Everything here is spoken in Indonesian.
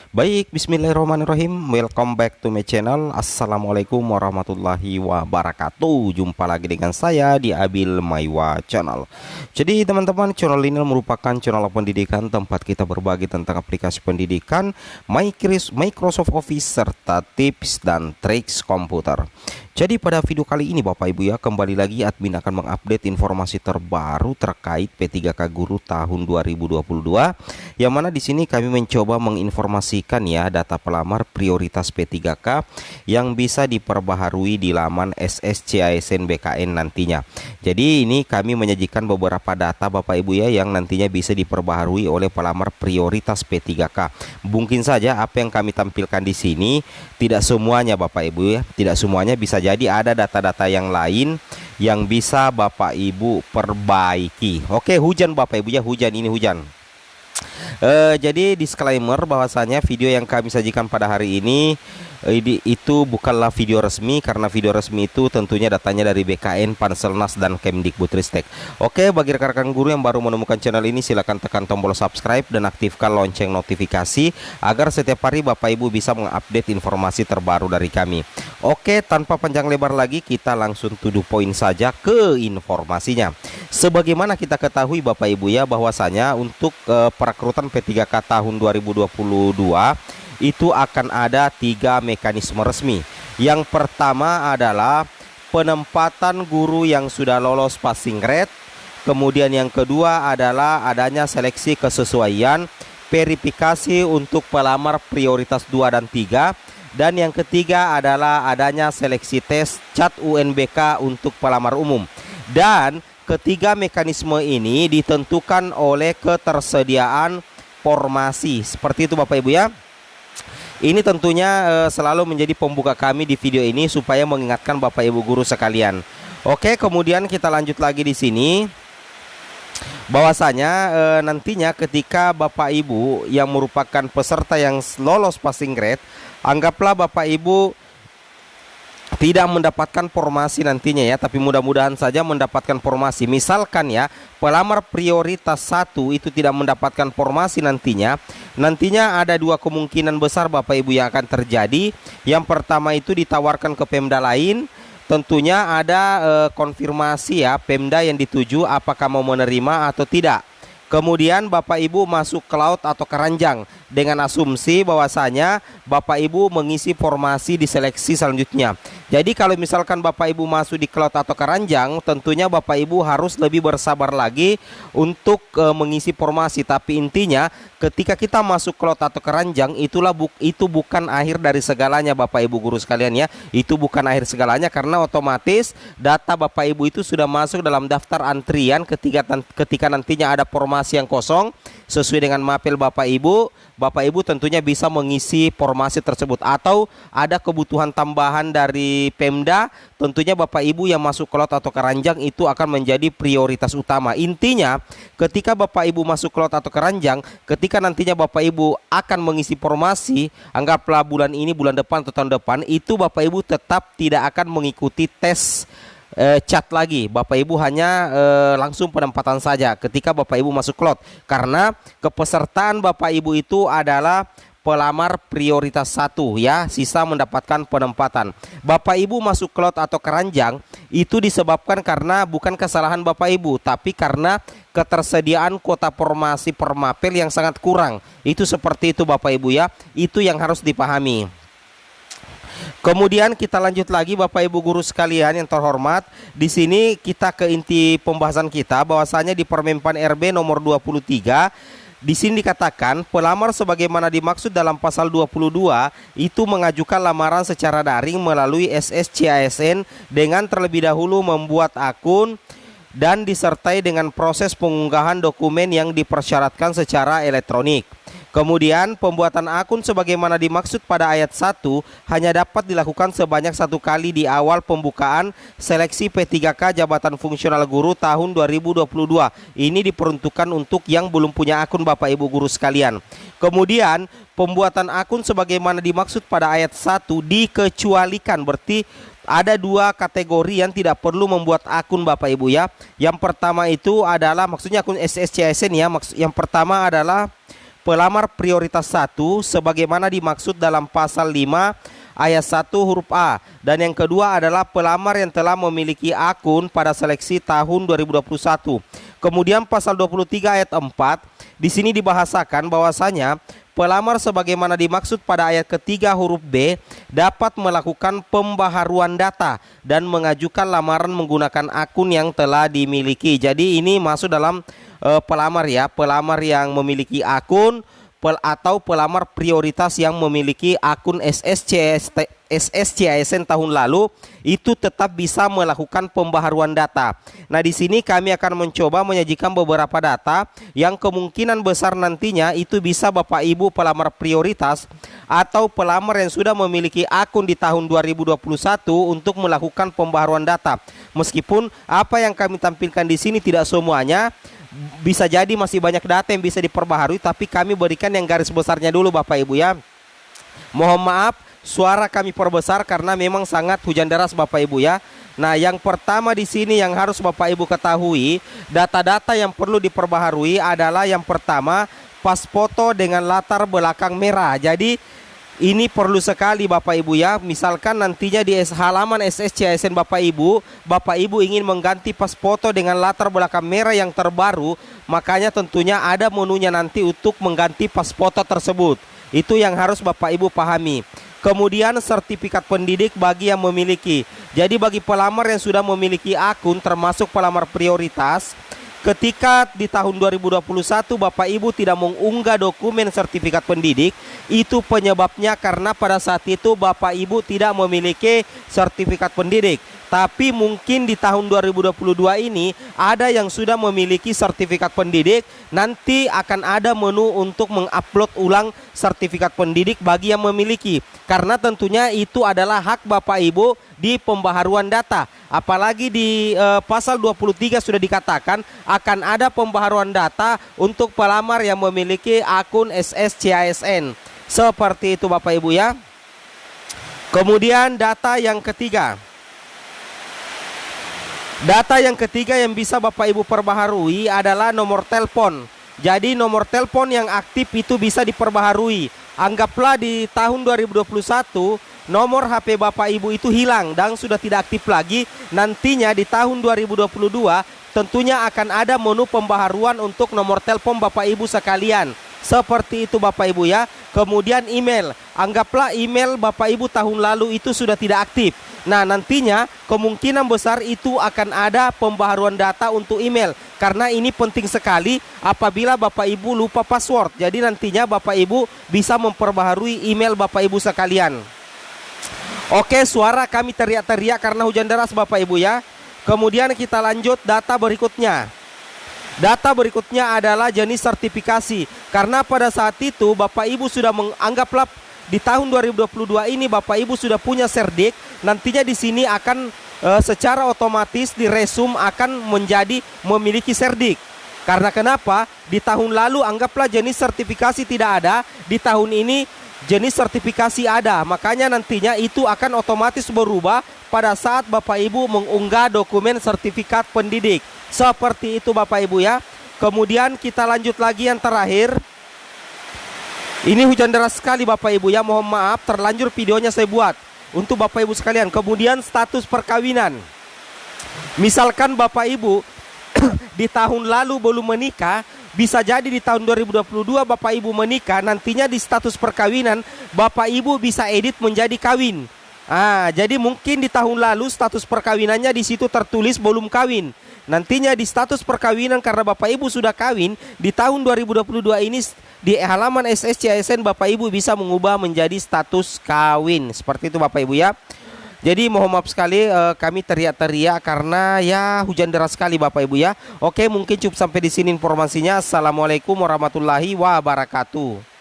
Baik, bismillahirrahmanirrahim. Welcome back to my channel. Assalamualaikum warahmatullahi wabarakatuh. Jumpa lagi dengan saya di Abil Maiwa Channel. Jadi teman-teman, channel ini merupakan channel pendidikan tempat kita berbagi tentang aplikasi pendidikan, Microsoft Office, serta tips dan triks komputer. Jadi pada video kali ini Bapak Ibu ya, kembali lagi admin akan mengupdate informasi terbaru terkait P3K Guru tahun 2022, yang mana di sini kami mencoba menginformasikan ya data pelamar prioritas P3K yang bisa diperbaharui di laman SSCASN BKN nantinya. Jadi ini kami menyajikan beberapa data Bapak Ibu ya yang nantinya bisa diperbaharui oleh pelamar prioritas P3K. Mungkin saja apa yang kami tampilkan di sini tidak semuanya Bapak Ibu ya, tidak semuanya, bisa jadi ada data-data yang lain yang bisa Bapak Ibu perbaiki. Oke, hujan Bapak Ibu ya, hujan, ini hujan. Jadi disclaimer bahwasanya video yang kami sajikan pada hari ini itu bukanlah video resmi, karena video resmi itu tentunya datanya dari BKN, Panselnas, dan Kemdikbudristek. Oke, bagi rekan-rekan guru yang baru menemukan channel ini, silakan tekan tombol subscribe dan aktifkan lonceng notifikasi agar setiap hari Bapak Ibu bisa mengupdate informasi terbaru dari kami. Oke, tanpa panjang lebar lagi, kita langsung to the point saja ke informasinya. Sebagaimana kita ketahui Bapak Ibu ya, bahwasanya untuk perekrutan P3K tahun 2022 itu akan ada 3 mekanisme resmi. Yang pertama adalah penempatan guru yang sudah lolos passing grade. Kemudian yang kedua adalah adanya seleksi kesesuaian, verifikasi untuk pelamar prioritas 2 dan 3. Dan yang ketiga adalah adanya seleksi tes CAT UNBK untuk pelamar umum. Dan ketiga mekanisme ini ditentukan oleh ketersediaan formasi. Seperti itu Bapak Ibu ya. Ini tentunya selalu menjadi pembuka kami di video ini supaya mengingatkan Bapak Ibu guru sekalian. Oke, kemudian kita lanjut lagi di sini. Bahwasanya nantinya ketika Bapak Ibu yang merupakan peserta yang lolos passing grade, anggaplah Bapak Ibu tidak mendapatkan formasi nantinya ya, tapi mudah-mudahan saja mendapatkan formasi. Misalkan ya, pelamar prioritas 1 itu tidak mendapatkan formasi nantinya ada 2 kemungkinan besar Bapak Ibu yang akan terjadi. Yang pertama itu ditawarkan ke Pemda lain. Tentunya ada konfirmasi ya, Pemda yang dituju apakah mau menerima atau tidak. Kemudian Bapak Ibu masuk ke laut atau keranjang dengan asumsi bahwasanya Bapak Ibu mengisi formasi di seleksi selanjutnya. Jadi kalau misalkan Bapak Ibu masuk di laut atau keranjang, tentunya Bapak Ibu harus lebih bersabar lagi untuk mengisi formasi. Tapi intinya ketika kita masuk ke laut atau keranjang, itu bukan akhir dari segalanya Bapak Ibu guru sekalian ya. Itu bukan akhir segalanya, karena otomatis data Bapak Ibu itu sudah masuk dalam daftar antrian ketika nantinya ada formasi yang kosong sesuai dengan mapel Bapak Ibu. Bapak Ibu tentunya bisa mengisi formasi tersebut, atau ada kebutuhan tambahan dari Pemda, tentunya Bapak Ibu yang masuk ke laut atau keranjang itu akan menjadi prioritas utama. Intinya ketika Bapak Ibu masuk ke laut atau keranjang, ketika nantinya Bapak Ibu akan mengisi formasi, anggaplah bulan ini, bulan depan atau tahun depan, itu Bapak Ibu tetap tidak akan mengikuti tes CAT lagi. Bapak Ibu hanya langsung penempatan saja ketika Bapak Ibu masuk lot, karena kepesertaan Bapak Ibu itu adalah pelamar prioritas 1 ya, sisa mendapatkan penempatan. Bapak Ibu masuk lot atau keranjang itu disebabkan karena bukan kesalahan Bapak Ibu, tapi karena ketersediaan kuota formasi per mapel yang sangat kurang. Itu seperti itu Bapak Ibu ya, itu yang harus dipahami. Kemudian kita lanjut lagi Bapak Ibu guru sekalian yang terhormat. Di sini kita ke inti pembahasan kita, bahwasanya di Permenpan RB nomor 23 di sini dikatakan pelamar sebagaimana dimaksud dalam pasal 22 itu mengajukan lamaran secara daring melalui SSCASN dengan terlebih dahulu membuat akun dan disertai dengan proses pengunggahan dokumen yang dipersyaratkan secara elektronik. Kemudian pembuatan akun sebagaimana dimaksud pada ayat 1 hanya dapat dilakukan sebanyak 1 kali di awal pembukaan seleksi P3K jabatan fungsional guru tahun 2022. Ini diperuntukkan untuk yang belum punya akun Bapak Ibu guru sekalian. Kemudian pembuatan akun sebagaimana dimaksud pada ayat 1 dikecualikan, berarti ada 2 kategori yang tidak perlu membuat akun Bapak Ibu ya. Yang pertama itu adalah maksudnya akun SSCSN ya. Yang pertama adalah pelamar prioritas 1 sebagaimana dimaksud dalam pasal 5 ayat 1 huruf A. Dan yang kedua adalah pelamar yang telah memiliki akun pada seleksi tahun 2021. Kemudian pasal 23 ayat 4 di sini dibahasakan bahwasanya pelamar sebagaimana dimaksud pada ayat ketiga huruf B dapat melakukan pembaharuan data dan mengajukan lamaran menggunakan akun yang telah dimiliki. Jadi ini masuk dalam pelamar ya, pelamar yang memiliki akun atau pelamar prioritas yang memiliki akun SSCASN tahun lalu itu tetap bisa melakukan pembaharuan data. Nah, di sini kami akan mencoba menyajikan beberapa data yang kemungkinan besar nantinya itu bisa Bapak Ibu pelamar prioritas atau pelamar yang sudah memiliki akun di tahun 2021 untuk melakukan pembaharuan data. Meskipun apa yang kami tampilkan di sini tidak semuanya, bisa jadi masih banyak data yang bisa diperbaharui, tapi kami berikan yang garis besarnya dulu Bapak Ibu ya. Mohon maaf suara kami perbesar karena memang sangat hujan deras Bapak Ibu ya. Nah, yang pertama di sini yang harus Bapak Ibu ketahui, data-data yang perlu diperbaharui adalah yang pertama pas foto dengan latar belakang merah. Jadi ini perlu sekali Bapak Ibu ya. Misalkan nantinya di halaman SSCASN Bapak Ibu ingin mengganti pas foto dengan latar belakang merah yang terbaru, makanya tentunya ada menunya nanti untuk mengganti pas foto tersebut. Itu yang harus Bapak Ibu pahami. Kemudian sertifikat pendidik bagi yang memiliki. Jadi bagi pelamar yang sudah memiliki akun termasuk pelamar prioritas, ketika di tahun 2021 Bapak Ibu tidak mengunggah dokumen sertifikat pendidik, itu penyebabnya karena pada saat itu Bapak Ibu tidak memiliki sertifikat pendidik. Tapi mungkin di tahun 2022 ini ada yang sudah memiliki sertifikat pendidik, nanti akan ada menu untuk mengupload ulang sertifikat pendidik bagi yang memiliki. Karena tentunya itu adalah hak Bapak Ibu di pembaharuan data. Apalagi di pasal 23 sudah dikatakan akan ada pembaharuan data untuk pelamar yang memiliki akun SSCASN. Seperti itu Bapak Ibu ya. Kemudian data yang ketiga. Data yang ketiga yang bisa Bapak Ibu perbaharui adalah nomor telepon. Jadi nomor telepon yang aktif itu bisa diperbaharui. Anggaplah di tahun 2021 nomor HP Bapak Ibu itu hilang dan sudah tidak aktif lagi. Nantinya di tahun 2022 tentunya akan ada menu pembaharuan untuk nomor telepon Bapak Ibu sekalian. Seperti itu Bapak Ibu ya. Kemudian email. Anggaplah email Bapak Ibu tahun lalu itu sudah tidak aktif. Nah, nantinya kemungkinan besar itu akan ada pembaharuan data untuk email. Karena ini penting sekali apabila Bapak Ibu lupa password. Jadi nantinya Bapak Ibu bisa memperbaharui email Bapak Ibu sekalian. Oke, suara kami teriak-teriak karena hujan deras Bapak Ibu ya. Kemudian kita lanjut data berikutnya. Data berikutnya adalah jenis sertifikasi. Karena pada saat itu Bapak Ibu sudah menganggaplah di tahun 2022 ini Bapak Ibu sudah punya serdik, nantinya di sini akan secara otomatis di resume akan menjadi memiliki serdik. Karena kenapa? Di tahun lalu anggaplah jenis sertifikasi tidak ada, di tahun ini jenis sertifikasi ada. Makanya nantinya itu akan otomatis berubah pada saat Bapak Ibu mengunggah dokumen sertifikat pendidik. Seperti itu Bapak Ibu ya. Kemudian kita lanjut lagi yang terakhir. Ini hujan deras sekali Bapak Ibu ya, mohon maaf terlanjur videonya saya buat untuk Bapak Ibu sekalian. Kemudian status perkawinan. Misalkan Bapak Ibu di tahun lalu belum menikah, bisa jadi di tahun 2022 Bapak Ibu menikah, nantinya di status perkawinan Bapak Ibu bisa edit menjadi kawin. Jadi mungkin di tahun lalu status perkawinannya di situ tertulis belum kawin. Nantinya di status perkawinan karena Bapak Ibu sudah kawin, di tahun 2022 ini di halaman SSCASN Bapak Ibu bisa mengubah menjadi status kawin. Seperti itu Bapak Ibu ya. Jadi mohon maaf sekali kami teriak-teriak karena ya hujan deras sekali Bapak Ibu ya. Oke, mungkin cukup sampai di sini informasinya. Assalamualaikum warahmatullahi wabarakatuh.